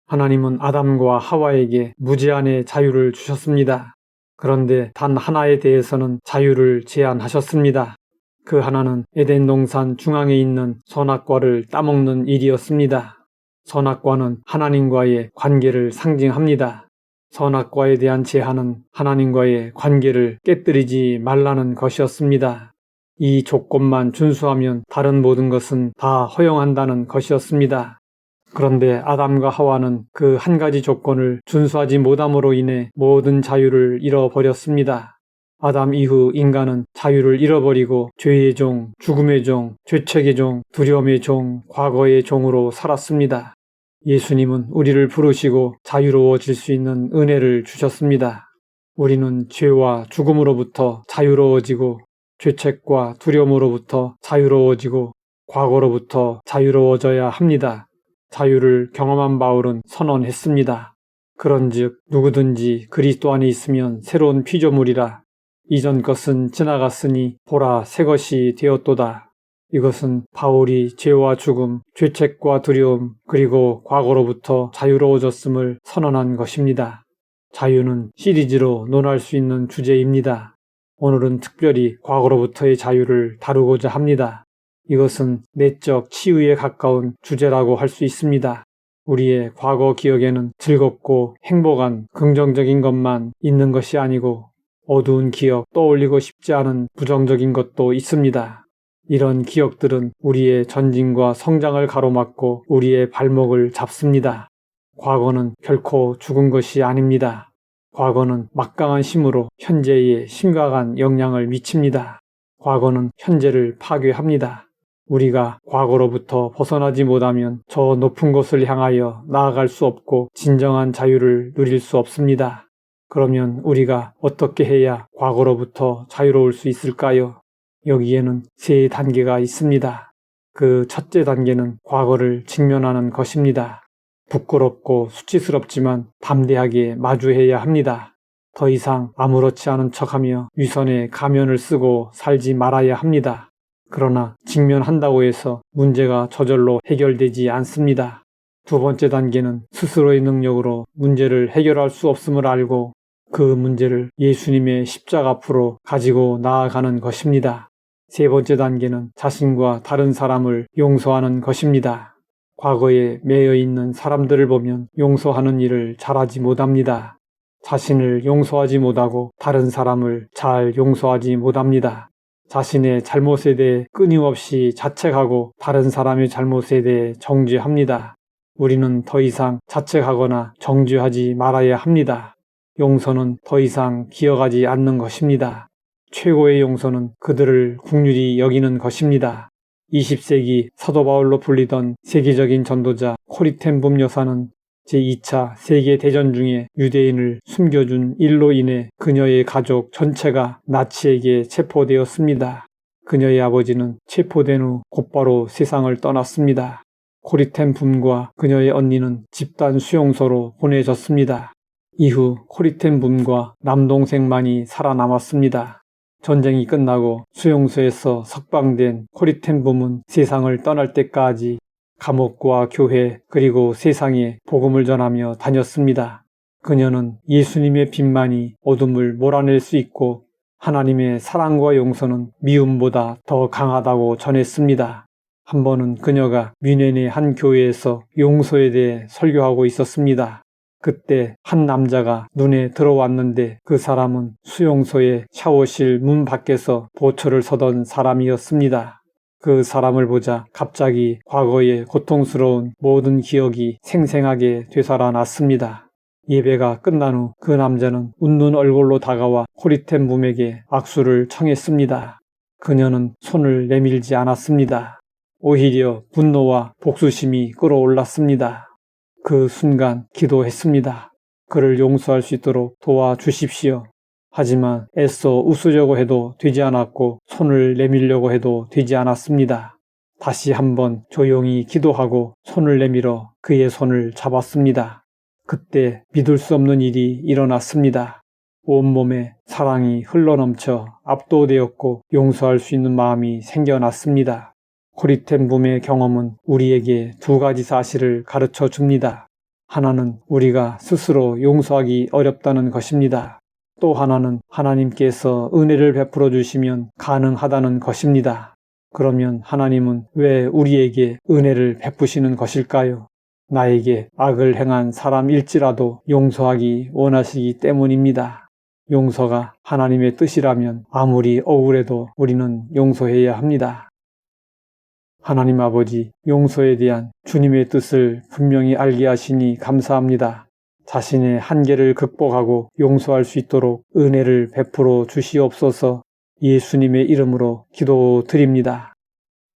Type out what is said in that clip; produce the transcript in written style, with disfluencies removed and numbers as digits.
하나님은 아담과 하와에게 무제한의 자유를 주셨습니다. 그런데 단 하나에 대해서는 자유를 제한하셨습니다. 그 하나는 에덴 동산 중앙에 있는 선악과를 따먹는 일이었습니다. 선악과는 하나님과의 관계를 상징합니다. 선악과에 대한 제한은 하나님과의 관계를 깨뜨리지 말라는 것이었습니다. 이 조건만 준수하면 다른 모든 것은 다 허용한다는 것이었습니다. 그런데 아담과 하와는 그 한 가지 조건을 준수하지 못함으로 인해 모든 자유를 잃어버렸습니다. 아담 이후 인간은 자유를 잃어버리고 죄의 종, 죽음의 종, 죄책의 종, 두려움의 종, 과거의 종으로 살았습니다. 예수님은 우리를 부르시고 자유로워질 수 있는 은혜를 주셨습니다. 우리는 죄와 죽음으로부터 자유로워지고 죄책과 두려움으로부터 자유로워지고 과거로부터 자유로워져야 합니다. 자유를 경험한 바울은 선언했습니다. 그런즉 누구든지 그리스도 안에 있으면 새로운 피조물이라. 이전 것은 지나갔으니 보라 새 것이 되었도다. 이것은 바울이 죄와 죽음, 죄책과 두려움, 그리고 과거로부터 자유로워졌음을 선언한 것입니다. 자유는 시리즈로 논할 수 있는 주제입니다. 오늘은 특별히 과거로부터의 자유를 다루고자 합니다. 이것은 내적 치유에 가까운 주제라고 할 수 있습니다. 우리의 과거 기억에는 즐겁고 행복한 긍정적인 것만 있는 것이 아니고 어두운 기억, 떠올리고 싶지 않은 부정적인 것도 있습니다. 이런 기억들은 우리의 전진과 성장을 가로막고 우리의 발목을 잡습니다. 과거는 결코 죽은 것이 아닙니다. 과거는 막강한 힘으로 현재에 심각한 영향을 미칩니다. 과거는 현재를 파괴합니다. 우리가 과거로부터 벗어나지 못하면 저 높은 곳을 향하여 나아갈 수 없고 진정한 자유를 누릴 수 없습니다. 그러면 우리가 어떻게 해야 과거로부터 자유로울 수 있을까요? 여기에는 세 단계가 있습니다. 그 첫째 단계는 과거를 직면하는 것입니다. 부끄럽고 수치스럽지만 담대하게 마주해야 합니다. 더 이상 아무렇지 않은 척하며 위선의 가면을 쓰고 살지 말아야 합니다. 그러나 직면한다고 해서 문제가 저절로 해결되지 않습니다. 두 번째 단계는 스스로의 능력으로 문제를 해결할 수 없음을 알고 그 문제를 예수님의 십자가 앞으로 가지고 나아가는 것입니다. 세 번째 단계는 자신과 다른 사람을 용서하는 것입니다. 과거에 매여 있는 사람들을 보면 용서하는 일을 잘하지 못합니다. 자신을 용서하지 못하고 다른 사람을 잘 용서하지 못합니다. 자신의 잘못에 대해 끊임없이 자책하고 다른 사람의 잘못에 대해 정죄합니다. 우리는 더 이상 자책하거나 정죄하지 말아야 합니다. 용서는 더 이상 기억하지 않는 것입니다. 최고의 용서는 그들을 긍휼히 여기는 것입니다. 20세기 사도 바울로 불리던 세계적인 전도자 코리텐붐 여사는 제2차 세계대전 중에 유대인을 숨겨준 일로 인해 그녀의 가족 전체가 나치에게 체포되었습니다. 그녀의 아버지는 체포된 후 곧바로 세상을 떠났습니다. 코리텐붐과 그녀의 언니는 집단 수용소로 보내졌습니다. 이후 코리텐붐과 남동생만이 살아남았습니다. 전쟁이 끝나고 수용소에서 석방된 코리텐붐은 세상을 떠날 때까지 감옥과 교회 그리고 세상에 복음을 전하며 다녔습니다. 그녀는 예수님의 빛만이 어둠을 몰아낼 수 있고 하나님의 사랑과 용서는 미움보다 더 강하다고 전했습니다. 한 번은 그녀가 뮌헨의 한 교회에서 용서에 대해 설교하고 있었습니다. 그때 한 남자가 눈에 들어왔는데 그 사람은 수용소의 샤워실 문 밖에서 보초를 서던 사람이었습니다. 그 사람을 보자 갑자기 과거의 고통스러운 모든 기억이 생생하게 되살아났습니다. 예배가 끝난 후 그 남자는 웃는 얼굴로 다가와 코리텐붐에게 악수를 청했습니다. 그녀는 손을 내밀지 않았습니다. 오히려 분노와 복수심이 끌어올랐습니다. 그 순간 기도했습니다. 그를 용서할 수 있도록 도와주십시오. 하지만 애써 웃으려고 해도 되지 않았고 손을 내밀려고 해도 되지 않았습니다. 다시 한번 조용히 기도하고 손을 내밀어 그의 손을 잡았습니다. 그때 믿을 수 없는 일이 일어났습니다. 온몸에 사랑이 흘러넘쳐 압도되었고 용서할 수 있는 마음이 생겨났습니다. 코리텐붐의 경험은 우리에게 두 가지 사실을 가르쳐 줍니다. 하나는 우리가 스스로 용서하기 어렵다는 것입니다. 또 하나는 하나님께서 은혜를 베풀어 주시면 가능하다는 것입니다. 그러면 하나님은 왜 우리에게 은혜를 베푸시는 것일까요? 나에게 악을 행한 사람일지라도 용서하기 원하시기 때문입니다. 용서가 하나님의 뜻이라면 아무리 억울해도 우리는 용서해야 합니다. 하나님 아버지, 용서에 대한 주님의 뜻을 분명히 알게 하시니 감사합니다. 자신의 한계를 극복하고 용서할 수 있도록 은혜를 베풀어 주시옵소서. 예수님의 이름으로 기도드립니다.